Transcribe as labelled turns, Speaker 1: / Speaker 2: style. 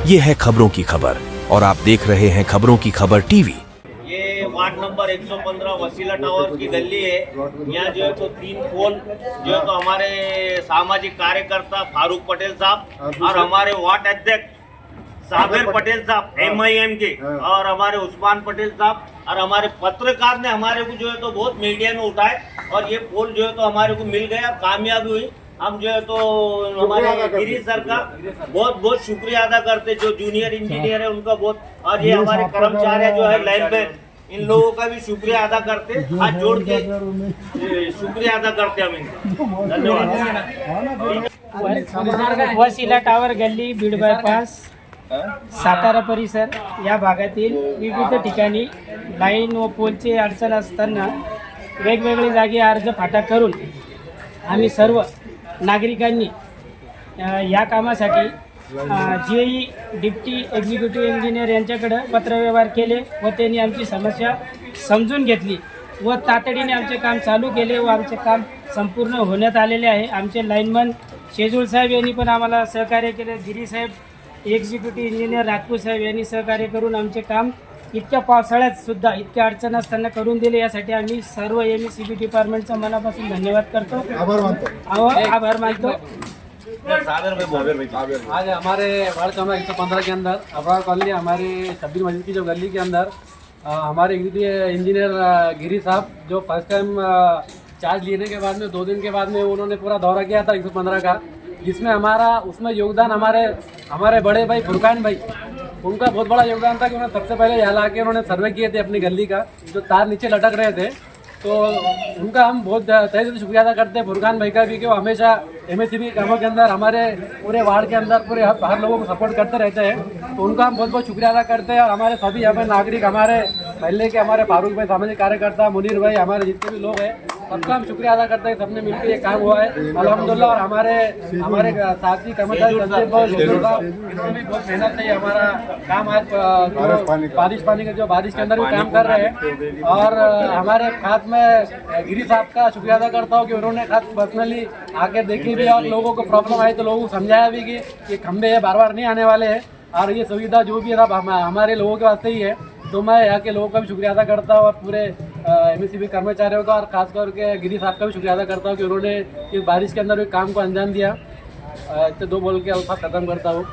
Speaker 1: ये है खबरों की खबर और आप देख रहे हैं खबरों की खबर टीवी।
Speaker 2: ये वार्ड नंबर 115 वसीला टावर की गली है। यहाँ जो है तो 3 पोल जो है तो हमारे सामाजिक कार्यकर्ता फारूक पटेल साहब और हमारे वार्ड अध्यक्ष साबिर पटेल साहब MIM के और हमारे उस्मान पटेल साहब और हमारे पत्रकार ने हमारे को जो है तो बहुत मीडिया में उठाए और ये पोल जो है तो हमारे को मिल गया, कामयाबी हुई। हम जो है तो हमारे गिरीश सर का बहुत बहुत शुक्रिया अदा करते, जो जूनियर इंजीनियर है उनका बहुत, और ये हमारे कर्मचारी जो है लाइनमैन, इन लोगों का भी शुक्रिया अदा करते, हाथ जोड़ के शुक्रिया अदा करते हम इनका। धन्यवाद।
Speaker 3: वसीला टावर गल्ली, बीड बायपास, सातारा परिसर या भागातील विविध ठिकाणी लाईन व पोलची अडचण असताना वेगवेगळे जागी अर्ज फाटा करून आम्ही सर्व नागरिकांनी या कामासाठी JE डिप्टी एक्झिक्युटिव्ह इंजिनियर यांच्याकडे पत्रव्यवहार केले व त्यांनी आमची समस्या समजून घेतली व तातडीने आमचे काम चालू केले व आमचे काम संपूर्ण होण्यात आलेले आहे। आमचे लाईनमन शेजूळ साहेब यांनी पण आम्हाला सहकार्य केले, गिरीश साहेब, एक्झिक्युटिव्ह इंजिनियर राजपूत साहेब यांनी सहकार्य करून आमचे काम इतक्या पावसाळ्यात सुद्धा इतक्या अडचण असताना करून दिले। यासाठी आम्ही सर्व MECB डिपार्टमेंटचा मनापासून धन्यवाद करतो, आभार मानतो।
Speaker 4: आज हमारे वार्ड क्रमांक 115 के अंदर अबरार कॉलोनी हमारे शब्बीर मस्जिद की जो गली के अंदर हमारे इंजीनियर गिरी साहब जो फर्स्ट टाइम चार्ज लेने के बाद में 2 दिन के बाद में उन्होंने पूरा दौरा किया था 115 का, जिसमें उसमें योगदान हमारे बड़े भाई फुरकान भाई, उनका बहुत बड़ा योगदान था कि उन्होंने सबसे पहले यहाँ ला के उन्होंने सर्वे किए थे अपनी गली का, जो तार नीचे लटक रहे थे। तो उनका हम बहुत तहे से शुक्रिया अदा करते हैं फुरकान भाई का भी, कि वो हमेशा MECB कामों के अंदर हमारे पूरे वार्ड के अंदर पूरे हर लोगों को सपोर्ट करते रहते हैं। तो उनका हम बहुत बहुत शुक्रिया अदा करते हैं। और हमारे सभी यहाँ पे नागरिक, हमारे महल्ले के हमारे फारूक भाई, सामाजिक कार्यकर्ता, मुनीर भाई, हमारे जितने भी लोग हैं, सबका हम शुक्रिया अदा करते हैं। सबने मिलकर ये काम हुआ है अल्हम्दुलिल्लाह। और हमारे साथी कर्मचारी संदीप भाई इन्होंने भी बहुत मेहनत से हमारा काम आज बारिश के अंदर भी काम कर रहे हैं। और हमारे खास में गिरी साहब का शुक्रिया अदा करता हूँ कि उन्होंने खास पर्सनली आके देखी भी और लोगों को प्रॉब्लम आई तो लोगों को समझाया भी कि ये खंभे है, बार बार नहीं आने वाले हैं और ये सुविधा जो भी है हमारे लोगों के वास्ते ही है। तो मैं यहाँ के लोगों का भी शुक्रिया अदा करता हूँ और पूरे MECB कर्मचारियों का और खास करके गिरी साहब का भी शुक्रिया अदा करता हूँ कि उन्होंने इस बारिश के अंदर भी काम को अंजाम दिया। तो 2 बोल के अल्फाज खत्म करता हूँ।